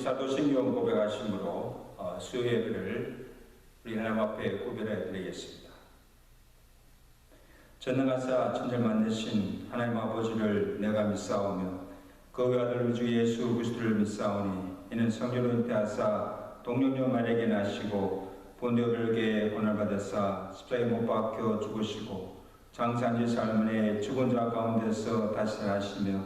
사도신경 고백하심으로 수요예배를 우리 하나님 앞에 구별해 드리겠습니다. 전능하사 천지를 만드신 하나님 아버지를 내가 믿사오며 그 아들 우주 예수 그리스도를 믿사오니 이는 성령으로 잉태하사 동정녀 마리아에게 나시고 본디오 빌라도에게 고난을 받으사 십자가에 못 박혀 죽으시고 장사한 지 삶은에 죽은 자 가운데서 다시 살아나시며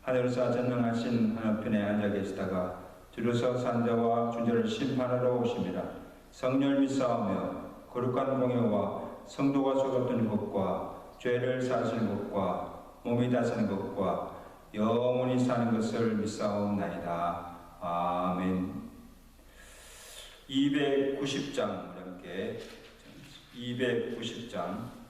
하늘에서 전능하신 하늘편에 앉아 계시다가 뒤로서 산자와 존재를 심판하러 오심이라. 성령을 믿사오며 거룩한 공예와 성도가 속았던 것과 죄를 사하시는 것과 몸이 다스리는 것과 영원히 사는 것을 믿사옵나이다. 아멘. 290장 함께 290장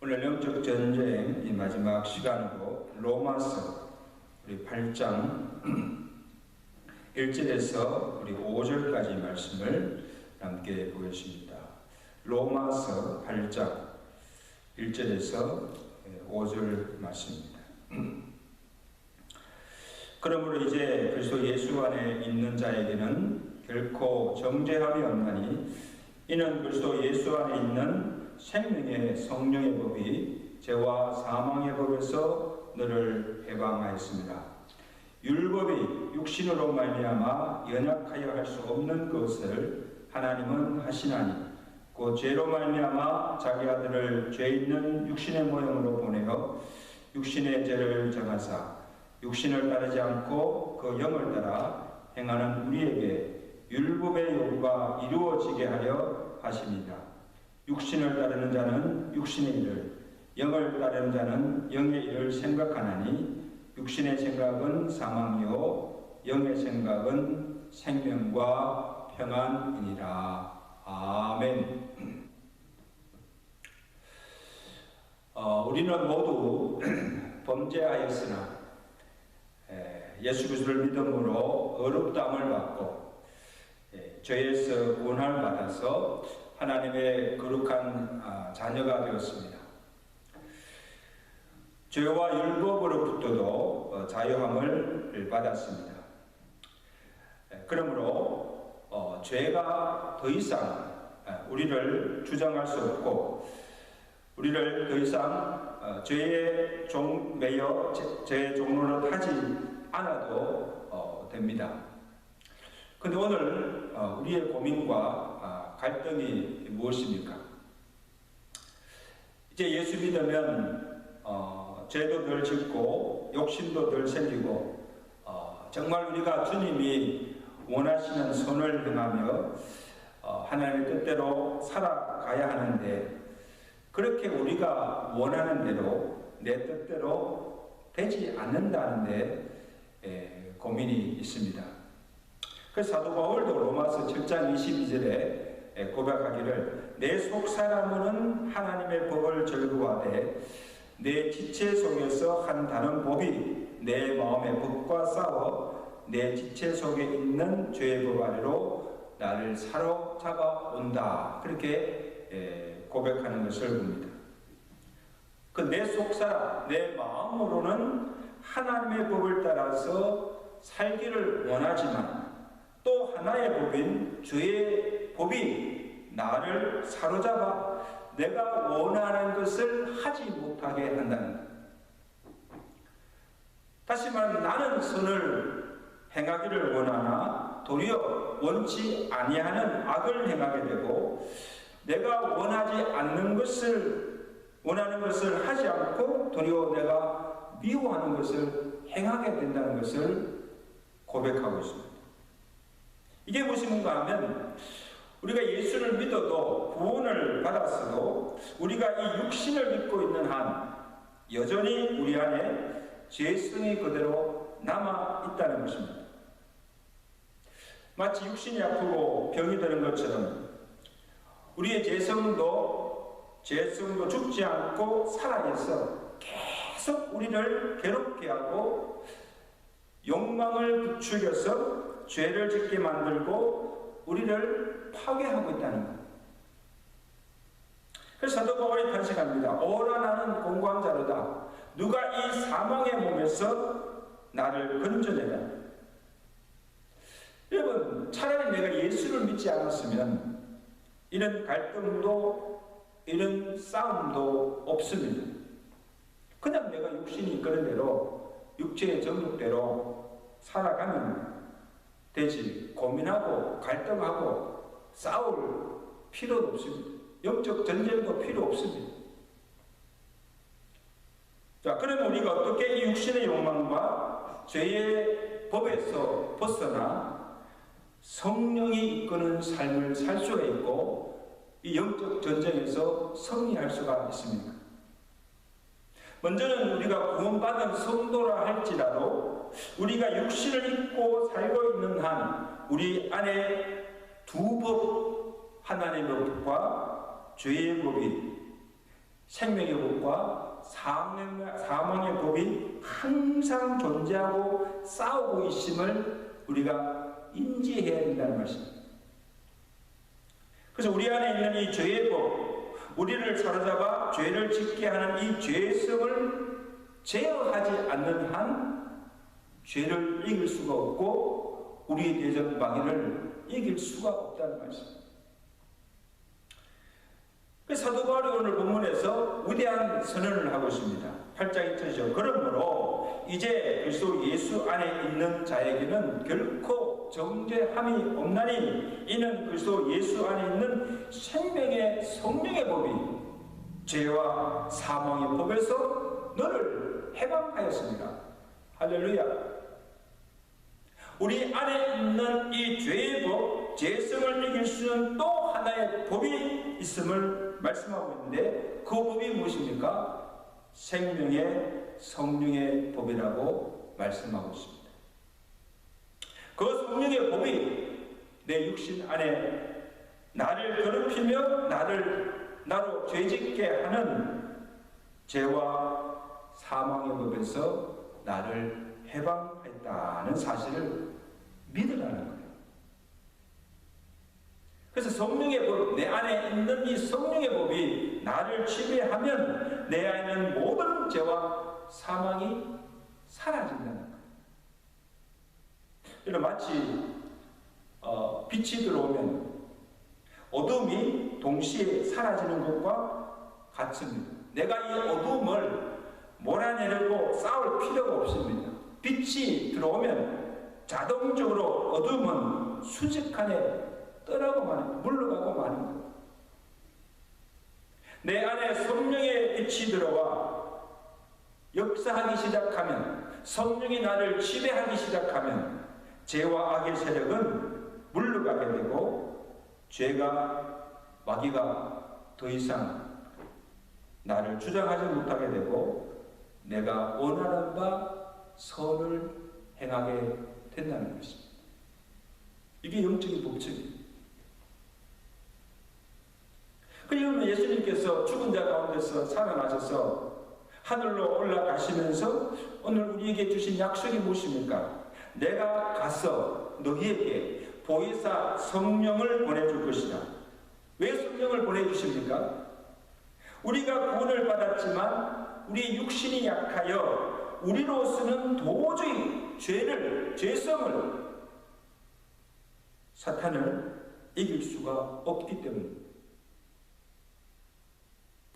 오늘 영적 전쟁 이 마지막 시간으로 로마서 우리 8장 1절에서 우리 5절까지 말씀을 함께 보겠습니다. 로마서 8장 1절에서 5절 말씀입니다. 그러므로 이제 그리스도 예수 안에 있는 자에게는 결코 정죄함이 없나니 이는 그리스도 예수 안에 있는 생명의 성령의 법이 죄와 사망의 법에서 너를 해방하였습니다. 율법이 육신으로 말미암아 연약하여 할 수 없는 것을 하나님은 하시나니 그 죄로 말미암아 자기 아들을 죄 있는 육신의 모형으로 보내어 육신의 죄를 정하사 육신을 따르지 않고 그 영을 따라 행하는 우리에게 율법의 요구가 이루어지게 하려 하십니다. 육신을 따르는 자는 육신의 일을, 영을 따르는 자는 영의 일을 생각하나니 육신의 생각은 사망이요 영의 생각은 생명과 평안이니라. 아멘. 우리는 모두 범죄하였으나 예수 그리스도를 믿음으로 어렵다함을 받고 죄에서 구원을 받아서 하나님의 거룩한 자녀가 되었습니다. 죄와 율법으로부터도 자유함을 받았습니다. 그러므로 죄가 더 이상 우리를 주장할 수 없고 우리를 더 이상 죄의 종 매여 죄의 종로로 타지 않아도 됩니다. 그런데 오늘 우리의 고민과 갈등이 무엇입니까? 이제 예수 믿으면 죄도 덜 짓고 욕심도 덜 생기고 정말 우리가 주님이 원하시는 선을 행하며 하나님의 뜻대로 살아가야 하는데 그렇게 우리가 원하는 대로 내 뜻대로 되지 않는다는데 고민이 있습니다. 그래서 사도 바울도 로마서 7장 22절에 고백하기를 내 속사람은 하나님의 법을 즐거워하되 내 지체 속에서 한 다른 법이 내 마음의 법과 싸워 내 지체 속에 있는 죄의 법 아래로 나를 사로잡아 온다. 그렇게 고백하는 것을 봅니다. 그 내 속사람, 내 마음으로는 하나님의 법을 따라서 살기를 원하지만 또 하나의 법인 죄의 법이 나를 사로잡아 내가 원하는 것을 하지 못하게 한다는 것. 다시 말하면 나는 선을 행하기를 원하나 도리어 원치 아니하는 악을 행하게 되고 내가 원하는 것을 하지 않고 도리어 내가 미워하는 것을 행하게 된다는 것을 고백하고 있습니다. 이게 무엇인가 하면 우리가 예수를 믿어도 구원을 받았어도 우리가 이 육신을 믿고 있는 한 여전히 우리 안에 죄성이 그대로 남아 있다는 것입니다. 마치 육신이 아프고 병이 드는 것처럼 우리의 죄성도 죽지 않고 살아있어 계속 우리를 괴롭게 하고 욕망을 부추겨서 죄를 짓게 만들고 우리를 파괴하고 있다는 것. 그래서 사도 바울이 탄식합니다. 오라 나는 공고한 자로다. 누가 이 사망의 몸에서 나를 건져내라. 여러분, 차라리 내가 예수를 믿지 않았으면 이런 갈등도 이런 싸움도 없습니다. 그냥 내가 육신이 이끄는 대로 육체의 정욕대로 살아가면 되지 고민하고 갈등하고 싸울 필요도 없습니다. 영적 전쟁도 필요 없습니다. 자, 그러면 우리가 어떻게 이 육신의 욕망과 죄의 법에서 벗어나 성령이 이끄는 삶을 살 수가 있고 이 영적 전쟁에서 승리할 수가 있습니까? 먼저는 우리가 구원받은 성도라 할지라도 우리가 육신을 입고 살고 있는 한 우리 안에 두 법, 하나님의 법과 죄의 법이 생명의 법과 사망의 법이 항상 존재하고 싸우고 있음을 우리가 인지해야 된다는 말씀입니다. 그래서 우리 안에 있는 이 죄의 법, 우리를 사로잡아 죄를 짓게 하는 이 죄성을 제어하지 않는 한 죄를 이길 수가 없고 우리의 대적 마귀를 이길 수가 없다는 말씀입니다. 사도 바울이 오늘 본문에서 위대한 선언을 하고 있습니다. 8장 2절이죠. 그러므로 이제 그리스도 예수 안에 있는 자에게는 결코 정죄함이 없나니 이는 그리스도 예수 안에 있는 생명의 성령의 법이 죄와 사망의 법에서 너를 해방하였습니다. 할렐루야. 우리 안에 있는 이 죄의 법, 죄성을 이길 수 있는 또 하나의 법이 있음을 말씀하고 있는데 그 법이 무엇입니까? 생명의 성령의 법이라고 말씀하고 있습니다. 그 성령의 법이 내 육신 안에 나를 괴롭히며 나로 죄짓게 하는 죄와 사망의 법에서 나를 해방했다는 사실을 믿으라는 거예요. 그래서 성령의 법, 내 안에 있는 이 성령의 법이 나를 지배하면 내 안에 있는 모든 죄와 사망이 사라진다는 거예요. 이런 마치 빛이 들어오면 어둠이 동시에 사라지는 것과 같습니다. 내가 이 어둠을 몰아내려고 싸울 필요가 없습니다. 빛이 들어오면 자동적으로 어둠은 순식간에 떠나고 마는 거예요. 물러가고 마는 거예요. 내 안에 성령의 빛이 들어와 역사하기 시작하면, 성령이 나를 지배하기 시작하면 죄와 악의 세력은 물러가게 되고 죄가 마귀가 더 이상 나를 주장하지 못하게 되고 내가 원하는 바 선을 행하게 된다는 것입니다. 이게 영적인 법칙입니다. 그러면 예수님께서 죽은 자 가운데서 살아나셔서 하늘로 올라가시면서 오늘 우리에게 주신 약속이 무엇입니까? 내가 가서 너희에게 보혜사 성령을 보내줄 것이다. 왜 성령을 보내주십니까? 우리가 구원을 받았지만 우리 육신이 약하여 우리로서는 도저히 죄성을, 사탄을 이길 수가 없기 때문입니다.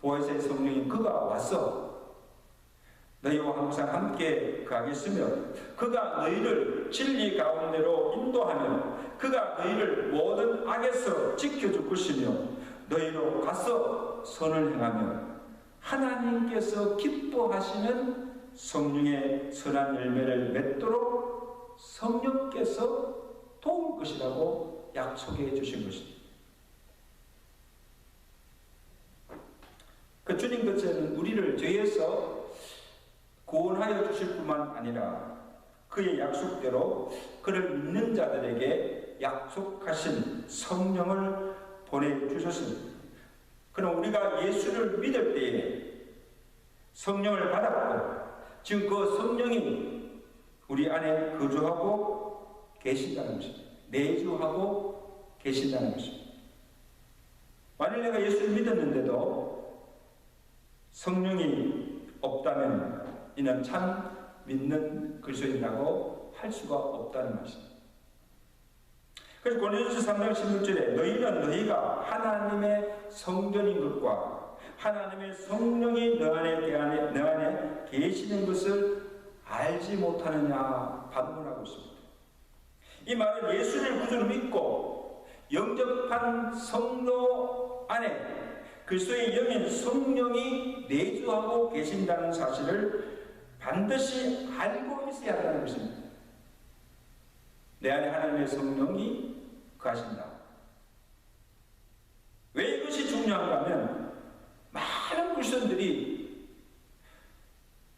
보혜사의 성령인 그가 와서 너희와 항상 함께 가겠으며 그가 너희를 진리 가운데로 인도하며 그가 너희를 모든 악에서 지켜줄 것이며 너희로 가서 선을 행하며 하나님께서 기뻐하시는 성령의 선한 열매를 맺도록 성령께서 도울 것이라고 약속해 주신 것입니다. 그 주님께서는 우리를 죄에서 구원하여 주실 뿐만 아니라 그의 약속대로 그를 믿는 자들에게 약속하신 성령을 보내주셨습니다. 그럼 우리가 예수를 믿을 때에 성령을 받았고 지금 그 성령이 우리 안에 거주하고 계신다는 것입니다. 내주하고 계신다는 것입니다. 만일 내가 예수를 믿었는데도 성령이 없다면 이는 참 믿는 그리스도인이라고 할 수가 없다는 것입니다. 그래서 고린도서 3장 16절에 너희는 너희가 하나님의 성전인 것과 하나님의 성령이 너 안에 계시는 것을 알지 못하느냐 반문하고 있습니다. 이 말은 예수를 구주로 믿고 영접한 성도 안에 그리스도의 영인 성령이 내주하고 계신다는 사실을 반드시 알고 있어야 한다는 것입니다. 내 안에 하나님의 성령이 거하신다. 왜 이것이 중요한가 하면 많은 그리스도인들이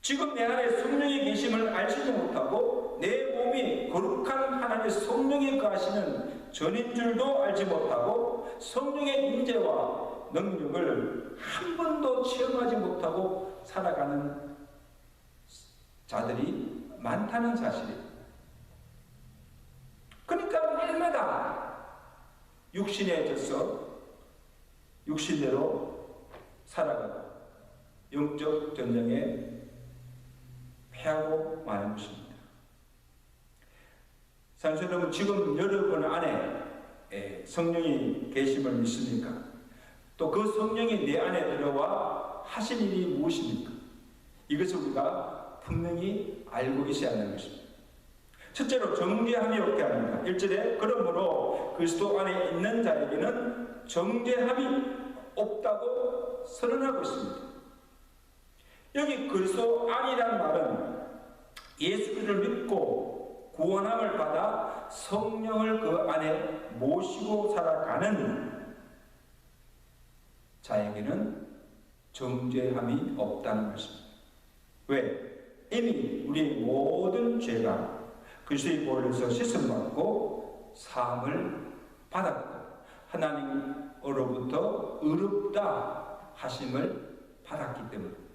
지금 내 안에 성령이 계심을 알지도 못하고 내 몸이 거룩한 하나님의 성령이 거하시는 전인 줄도 알지 못하고 성령의 임재와 능력을 한 번도 체험하지 못하고 살아가는 자들이 많다는 사실이에요. 그러니까 매일마다 육신에 젖어 육신대로 살아가고 영적 전쟁에 패하고 마는 것입니다. 사실 여러분 지금 여러분 안에 성령이 계심을 믿습니까? 또 그 성령이 내 안에 들어와 하신 일이 무엇입니까? 이것을 우리가 분명히 알고 있어야 하는 것입니다. 첫째로 정죄함이 없게 합니다. 1절에 그러므로 그리스도 안에 있는 자에게는 정죄함이 없다고 선언하고 있습니다. 여기 그리스도 안이라는 말은 예수 그리스도를 믿고 구원함을 받아 성령을 그 안에 모시고 살아가는 자에게는 정죄함이 없다는 것입니다. 왜? 이미 우리의 모든 죄가 그리스도의 보혈로서 씻음받고 사함을 받았고 하나님으로부터 의롭다 하심을 받았기 때문입니다.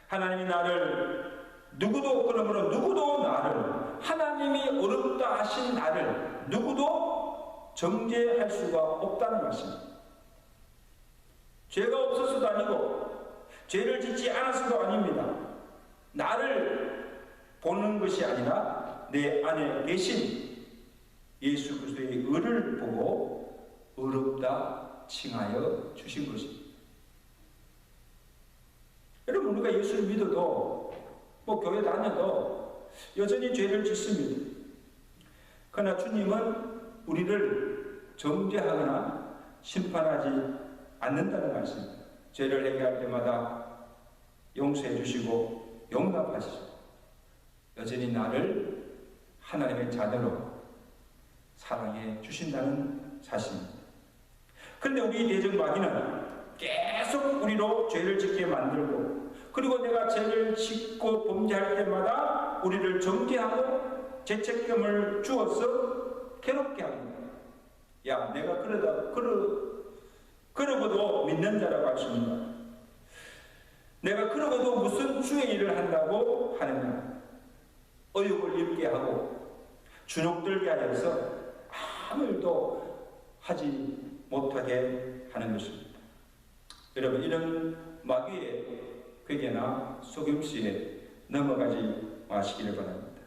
하나님이 그러므로 누구도 나를, 하나님이 어렵다 하신 나를 누구도 정죄할 수가 없다는 말씀입니다. 죄가 없어서도 아니고 죄를 짓지 않아서도 아닙니다. 나를 보는 것이 아니라 내 안에 계신 예수 그리스도의 의를 보고 어렵다 칭하여 주신 것입니다. 여러분, 우리가 예수를 믿어도 교회 다녀도 여전히 죄를 짓습니다. 그러나 주님은 우리를 정죄하거나 심판하지 않는다는 말씀입니다. 죄를 회개할 때마다 용서해 주시고 용납하시고 여전히 나를 하나님의 자녀로 사랑해 주신다는 사실입니다. 그런데 우리 대적 마귀는 계속 우리로 죄를 짓게 만들고, 그리고 내가 죄를 짓고 범죄할 때마다 우리를 정죄하고 죄책감을 주어서 괴롭게 합니다. 야, 내가 그러고도 믿는 자라고 할 수 있는가? 내가 그러고도 무슨 주의 일을 한다고 하느냐? 의욕을 잃게 하고 주눅들게 하여서 아무 일도 하지 못하게 하는 것입니다. 여러분, 이런 마귀의 괴계나 속임수에 넘어가지 마시기를 바랍니다.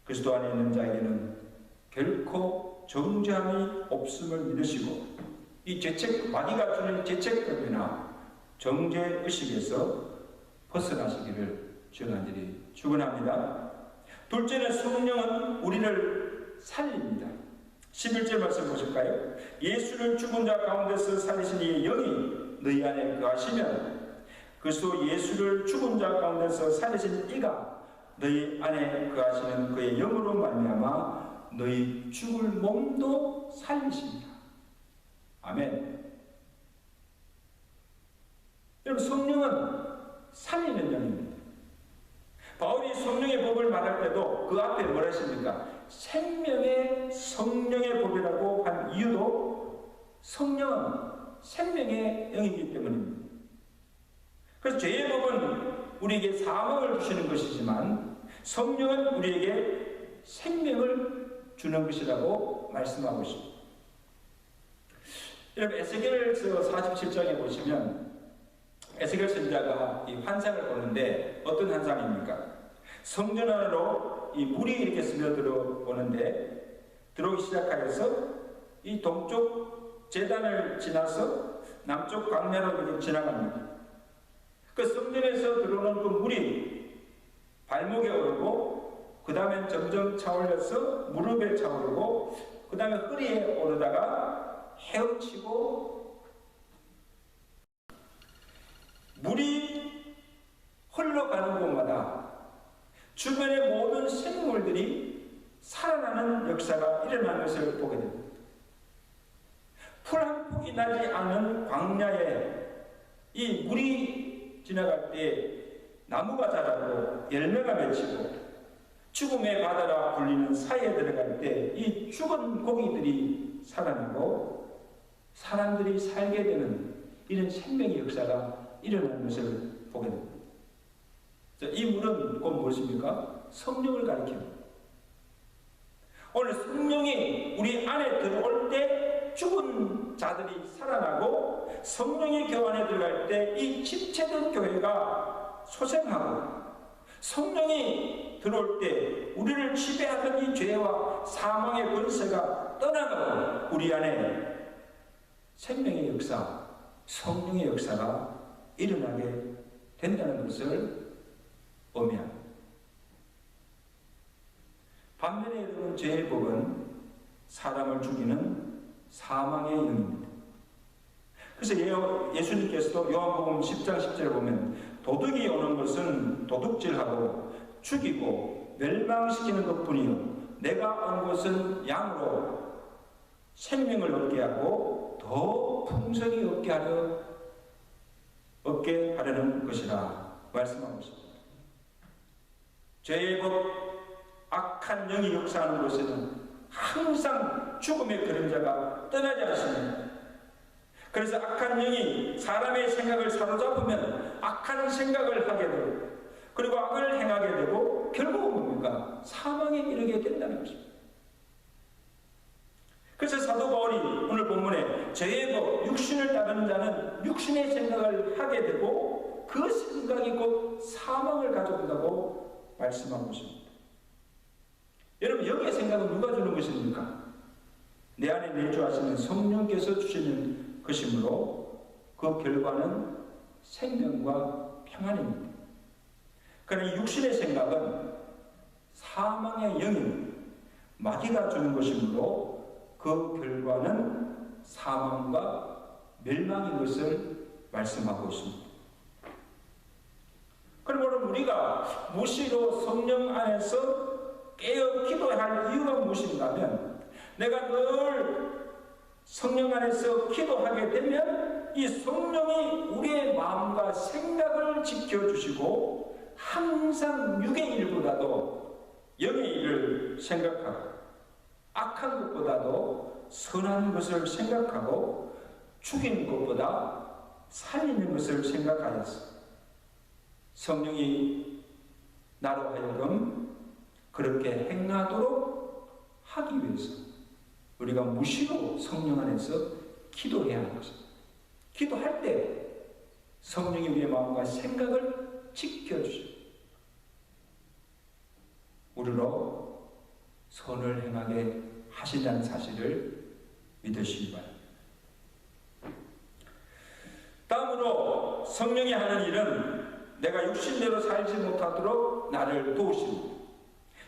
그리스도 안에 있는 자에게는 결코 정죄함이 없음을 믿으시고 이 마귀가 주는 죄책감이나 정죄의식에서 벗어나시기를 주간절히 축원합니다. 둘째는 성령은 우리를 살립니다. 11절 말씀 보실까요? 예수를 죽은 자 가운데서 살리신 이의 영이 너희 안에 거하시면 그리스도 예수를 죽은 자 가운데서 살리신 이가 너희 안에 거하시는 그의 영으로 말미암아 너희 죽을 몸도 살리십니다. 아멘. 여러분, 성령은 살리는 영입니다. 바울이 성령의 법을 말할 때도 그 앞에 뭐라 했습니까? 생명의 성령의 법이라고 한 이유도 성령은 생명의 영이기 때문입니다. 그래서 죄의 법은 우리에게 사망을 주시는 것이지만 성령은 우리에게 생명을 주는 것이라고 말씀하고 있습니다. 여러분, 에스겔서 47장에 보시면 에스겔 선지자가 이 환상을 보는데 어떤 환상입니까? 성전 안으로 이 물이 이렇게 스며들어 오는데 들어오기 시작하여서 이 동쪽 제단을 지나서 남쪽 광야로 이렇게 지나갑니다. 그 성전에서 들어오는 그 물이 발목에 오르고 그 다음에 점점 차올려서 무릎에 차오르고 그 다음에 허리에 오르다가 헤엄치고 물이 흘러가는 곳마다 주변의 모든 생물들이 살아나는 역사가 일어나는 것을 보게 됩니다. 풀 한 폭이 나지 않는 광야에 이 물이 지나갈 때 나무가 자라고 열매가 맺히고 죽음의 바다라 불리는 사이에 들어갈 때 이 죽은 고기들이 살아나고 사람들이 살게 되는 이런 생명의 역사가 일어나는 것을 보게 됩니다. 이 물은 곧 무엇입니까? 성령을 가리킵니다. 오늘 성령이 우리 안에 들어올 때 죽은 자들이 살아나고 성령이 교회 안에 들어갈 때 이 집체된 교회가 소생하고 성령이 들어올 때 우리를 지배하던 이 죄와 사망의 권세가 떠나가고 우리 안에 생명의 역사, 성령의 역사가 일어나게 된다는 것을 의미합니다. 반면에 여러분, 죄의 법은 사람을 죽이는 사망의 영입니다. 그래서 예수님께서도 요한복음 10장 10절에 보면 도둑이 오는 것은 도둑질하고 죽이고 멸망시키는 것뿐이요 내가 온 것은 양으로 생명을 얻게 하고 더 풍성히 얻게 하려는 것이라 말씀하고 있습니다. 죄의 법, 악한 영이 역사하는 곳에는 항상 죽음의 그림자가 떠나지 않습니다. 그래서 악한 영이 사람의 생각을 사로잡으면 악한 생각을 하게 되고 그리고 악을 행하게 되고 결국은 뭡니까? 사망에 이르게 된다는 것입니다. 그래서 사도 바울이 오늘 본문에 죄의 법, 육신을 따르는 자는 육신의 생각을 하게 되고 그 생각이 곧 사망을 가져온다고 말씀하고 있습니다. 여러분, 영의 생각은 누가 주는 것입니까? 내 안에 내주하시는 성령께서 주시는 것이므로 그 결과는 생명과 평안입니다. 그러나 육신의 생각은 사망의 영인 마귀가 주는 것이므로 그 결과는 사망과 멸망인 것을 말씀하고 있습니다. 그러므로 우리가 무시로 성령 안에서 깨어 기도해야 할 이유가 무엇인가 하면 내가 늘 성령 안에서 기도하게 되면 이 성령이 우리의 마음과 생각을 지켜주시고 항상 육의 일보다도 영의 일을 생각하고 악한 것보다도 선한 것을 생각하고 죽이는 것보다 살리는 것을 생각하였어. 성령이 나로 하여금 그렇게 행하도록 하기 위해서 우리가 무시로 성령 안에서 기도해야 하는 것입니다. 기도할 때 성령이 우리의 마음과 생각을 지켜주시고 우리로 선을 행하게 하신다는 사실을 믿으시기 바랍니다. 다음으로 성령이 하는 일은 내가 육신대로 살지 못하도록 나를 도우십니다.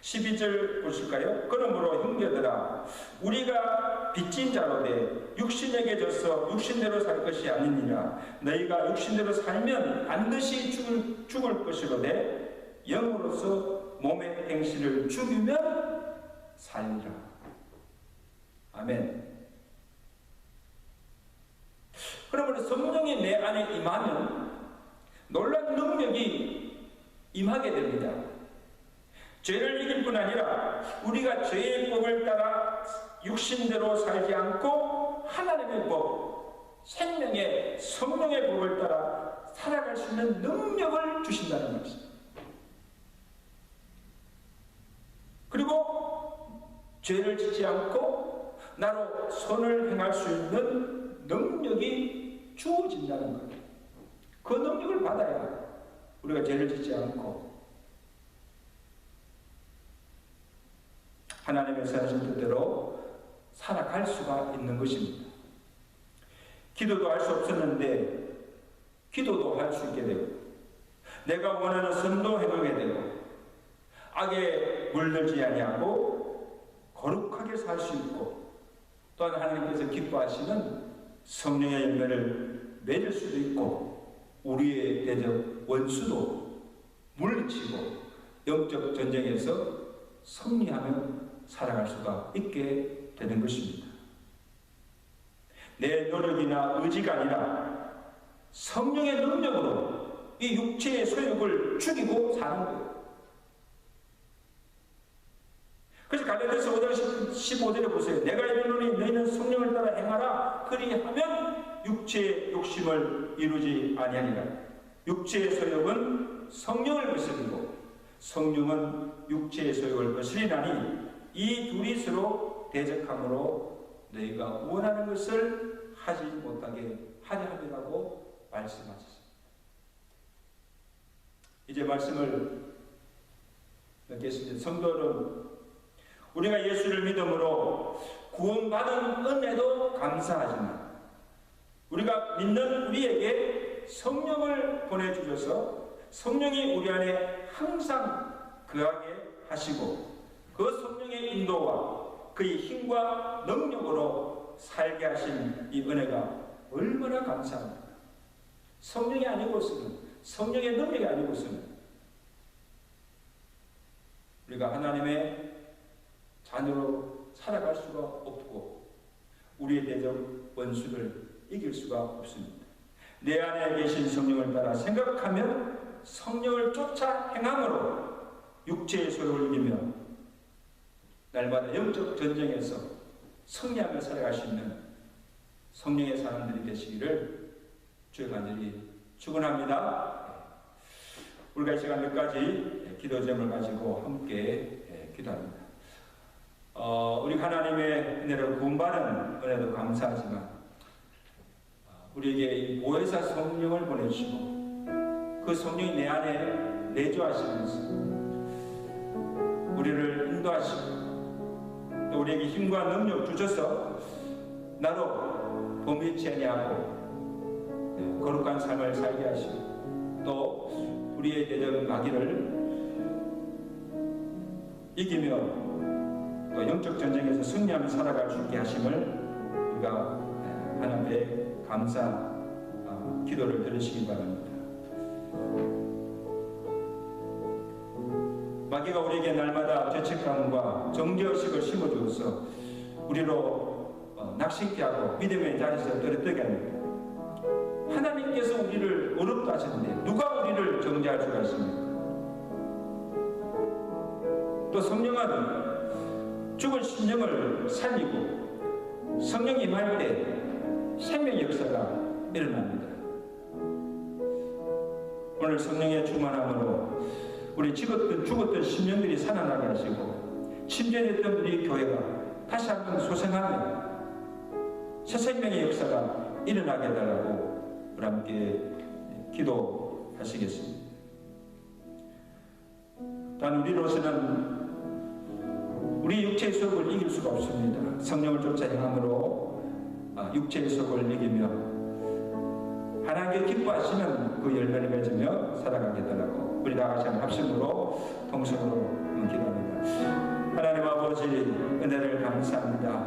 12절 보실까요? 그러므로 형제들아 우리가 빚진 자로 돼 육신에게 져서 육신대로 살 것이 아니니라. 너희가 육신대로 살면 반드시 죽을 것이로되 영으로서 몸의 행실을 죽이면 살리라. 아멘. 그러므로 성령이 내 안에 임하면 놀라운 능력이 임하게 됩니다. 죄를 이길 뿐 아니라 우리가 죄의 법을 따라 육신대로 살지 않고 하나님의 법, 생명의 성령의 법을 따라 살아갈 수 있는 능력을 주신다는 것입니다. 그리고 죄를 짓지 않고 나로 선을 행할 수 있는 능력이 주어진다는 것. 그 능력을 받아야 우리가 죄를 짓지 않고 하나님의 선하신 뜻대로 살아갈 수가 있는 것입니다. 기도도 할 수 없었는데 기도도 할 수 있게 되고 내가 원하는 선도 행하게 되고 악에 물들지 아니하고 거룩하게 살 수 있고 또한 하나님께서 기뻐하시는 성령의 열매를 맺을 수도 있고 우리의 대적 원수도 물리치고 영적 전쟁에서 승리하며 살아갈 수가 있게 되는 것입니다. 내 노력이나 의지가 아니라 성령의 능력으로 이 육체의 소욕을 죽이고 사는 거예요. 그래서 갈라디아서 5장 15절에 보세요. 내가 이르노니 너희는 성령을 따라 행하라. 그리하면 육체의 욕심을 이루지 아니하니라. 육체의 소욕은 성령을 거스리고 성령은 육체의 소욕을 거스리나니 이 둘이 서로 대적함으로 너희가 원하는 것을 하지 못하게 하려 함이라고 말씀하셨습니다. 이제 말씀을 맺겠습니다. 성도는 우리가 예수를 믿음으로 구원받은 은혜도 감사하지만 우리가 믿는 우리에게 성령을 보내주셔서 성령이 우리 안에 항상 거하게 하시고 그 성령의 인도와 그의 힘과 능력으로 살게 하신 이 은혜가 얼마나 감사합니다. 성령이 아니고서는, 성령의 능력이 아니고서는 우리가 하나님의 자녀로 살아갈 수가 없고 우리의 대적 원수를 이길 수가 없습니다. 내 안에 계신 성령을 따라 생각하며 성령을 쫓아 행함으로 육체의 소욕을 이기며 날마다 영적 전쟁에서 승리하며 살아갈 수 있는 성령의 사람들이 되시기를 주의 간절히 축원합니다. 우리가 이 시간 몇 가지 기도 제목을 가지고 함께 기도합니다. 우리 하나님의 은혜로 구원받은 은혜도 감사하지만 우리에게 이 보혜사 성령을 보내주시고 그 성령이 내 안에 내주하시면서 우리를 인도하시고 또 우리에게 힘과 능력 주셔서 나로 범죄치 아니하고 거룩한 삶을 살게 하시고 또 우리의 대적 마귀를 이기며 또 영적 전쟁에서 승리하며 살아갈 수 있게 하심을 우리가 하나님께 감사 기도를 드리시기 바랍니다. 마귀가 우리에게 날마다 죄책감과 정죄의식을 심어주어서 우리로 낙심케 하고 믿음의 자리에서 떨어뜨리게 합니다. 하나님께서 우리를 어렵다 하셨는데 누가 우리를 정죄할 수가 있습니까? 또 성령은 죽은 심령을 살리고 성령이 임할 때 생명의 역사가 일어납니다. 오늘 성령의 충만함으로 우리 죽었던 심령들이 살아나게 하시고 침전했던 우리 교회가 다시 한번 소생하며 새 생명의 역사가 일어나게 해달라고 우리 함께 기도하시겠습니다. 단 우리로서는 우리 육체의 속을 이길 수가 없습니다. 성령을 쫓아 행함으로 육체의 속을 이기며 하나님께 기뻐하시는 그 열매를 맺으며 살아가게 해달라고 우리 다 같이 합심으로 통성으로 기도합니다. 하나님 아버지 은혜를 감사합니다.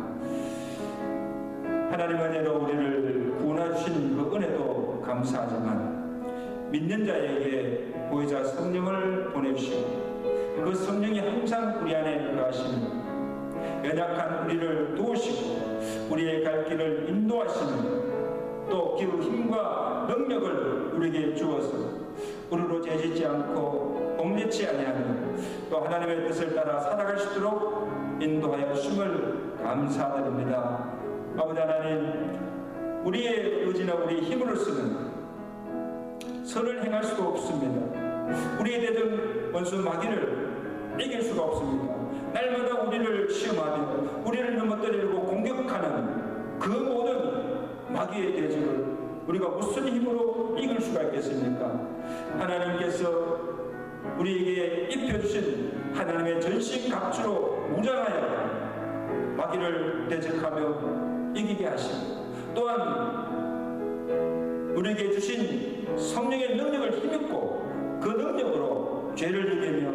하나님 은혜로 우리를 구원해 주신 그 은혜도 감사하지만 믿는 자에게 보혜사 성령을 보내주시고 그 성령이 항상 우리 안에 거하시는 연약한 우리를 도우시고 우리의 갈 길을 인도하시는 또 그 힘과 능력을 우리에게 주어서 우리로 죄짓지 않고 옥내치 아니하며 또 하나님의 뜻을 따라 살아갈 수 있도록 인도하여 주심을 감사드립니다. 아버지 하나님, 우리의 의지나 우리의 힘으로서는 선을 행할 수가 없습니다. 우리에 대한 원수 마귀를 이길 수가 없습니다. 날마다 우리를 시험하며 우리를 넘어뜨리고 공격하는 그 모든 마귀의 대적을 우리가 무슨 힘으로 이길 수가 있겠습니까? 하나님께서 우리에게 입혀주신 하나님의 전신갑주로 무장하여 마귀를 대적하며 이기게 하시고 또한 우리에게 주신 성령의 능력을 힘입고 그 능력으로 죄를 이기며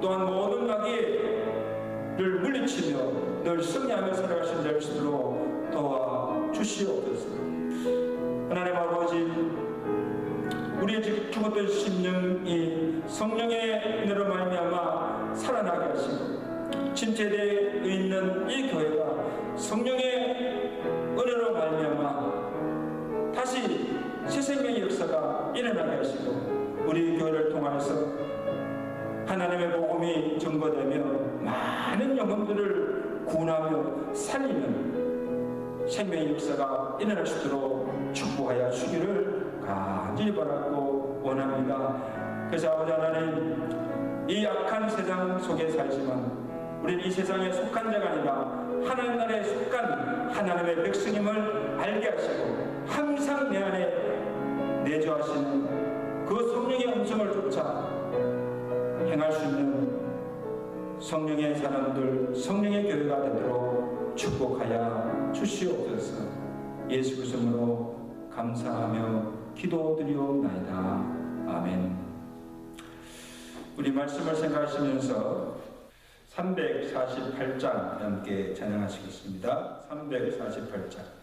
또한 모든 마귀를 물리치며 늘 승리하며 살아갈 수 있는 것으로 도와주시옵소서. 하나님 아버지, 우리의 죽었던 심령이 성령의 은혜로 말미암아 살아나게 하시고 침체되어 있는 이 교회가 성령의 은혜로 말미암아 다시 새 생명의 역사가 일어나게 하시고 우리 교회를 통하여서 하나님의 복음이 전거되며 많은 영혼들을 구원하며 살리는 생명의 역사가 일어날 수 있도록 축복하여 주기를 간절히 바라고 원합니다. 그래서 아버지 하나님, 이 악한 세상 속에 살지만 우리는 이 세상에 속한 자가 아니라 하나님 나라에 속한 하나님의 백성임을 알게 하시고 항상 내 안에 내주하시는 그 성령의 음성을 쫓아 행할 수 있는 성령의 사람들, 성령의 교회가 되도록 축복하여 주시옵소서. 예수 그리스도로 감사하며 기도드리옵나이다. 아멘. 우리 말씀을 생각하시면서 348장 함께 찬양하시겠습니다. 348장.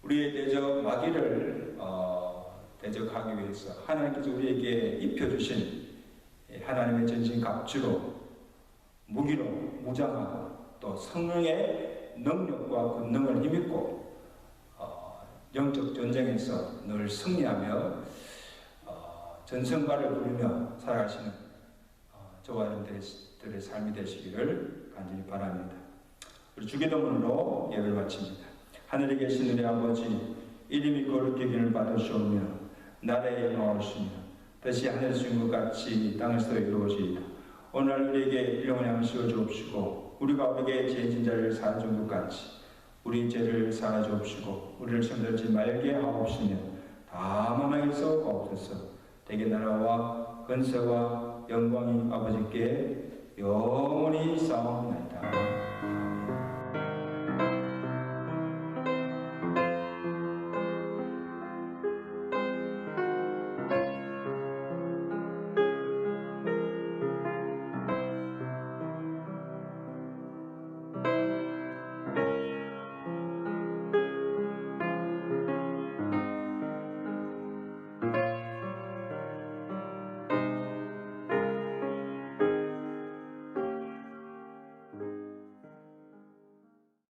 우리의 대적 마귀를 대적하기 위해서 하나님께서 우리에게 입혀주신 하나님의 전신 갑주로 무기로 무장하고 또 성령의 능력과 권능을 힘입고 영적 전쟁에서 늘 승리하며 전성가를 부르며 살아가시는 저와 여러분들의 삶이 되시기를 간절히 바랍니다. 우리 주기도문으로 예배를 마칩니다. 하늘에 계신 우리 아버지, 이름이 거룩히 여김을 받으시오며 나라의 영광이시며 뜻이 하늘에서 이룬 것 같이 땅에서 이루어지이다. 오늘 우리에게 일용할 양을 씌워주옵시고 우리가 우리에게 죄진 자를 사하준 것 같이 우리 죄를 사하여 주옵시고 우리를 시험들지 말게 하옵시며 다만 하게서 없소서. 대개 나라와 권세와 영광이 아버지께 영원히 쌓옵나이다.